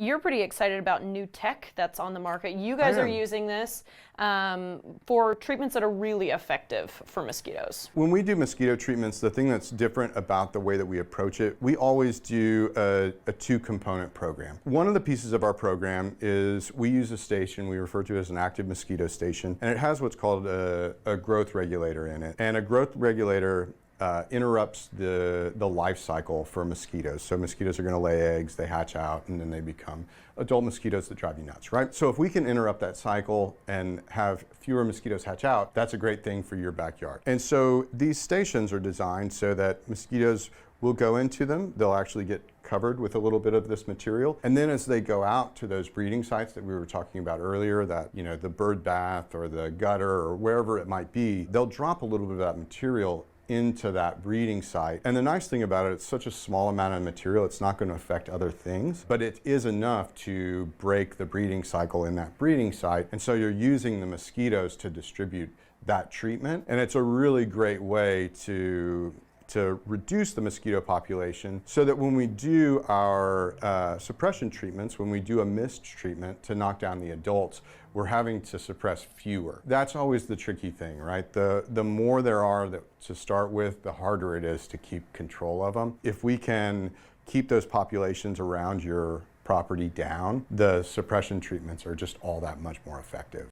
You're pretty excited about new tech that's on the market. You I guys are am. using this for treatments that are really effective for mosquitoes. When we do mosquito treatments, the thing that's different about the way that we approach it, we always do a two-component program. One of the pieces of our program is we use a station we refer to as an active mosquito station, and it has what's called a growth regulator in it. And a growth regulator interrupts the life cycle for mosquitoes. So mosquitoes are going to lay eggs, they hatch out, and then they become adult mosquitoes that drive you nuts, right? So if we can interrupt that cycle and have fewer mosquitoes hatch out, that's a great thing for your backyard. And so these stations are designed so that mosquitoes will go into them, they'll actually get covered with a little bit of this material. And then as they go out to those breeding sites that we were talking about earlier, that, you know, the bird bath or the gutter or wherever it might be, they'll drop a little bit of that material into that breeding site. And the nice thing about it, it's such a small amount of material, it's not going to affect other things, but it is enough to break the breeding cycle in that breeding site. And so you're using the mosquitoes to distribute that treatment. And it's a really great way to reduce the mosquito population so that when we do our suppression treatments, when we do a mist treatment to knock down the adults, we're having to suppress fewer. That's always the tricky thing, right? The more there are to start with, the harder it is to keep control of them. If we can keep those populations around your property down, the suppression treatments are just all that much more effective.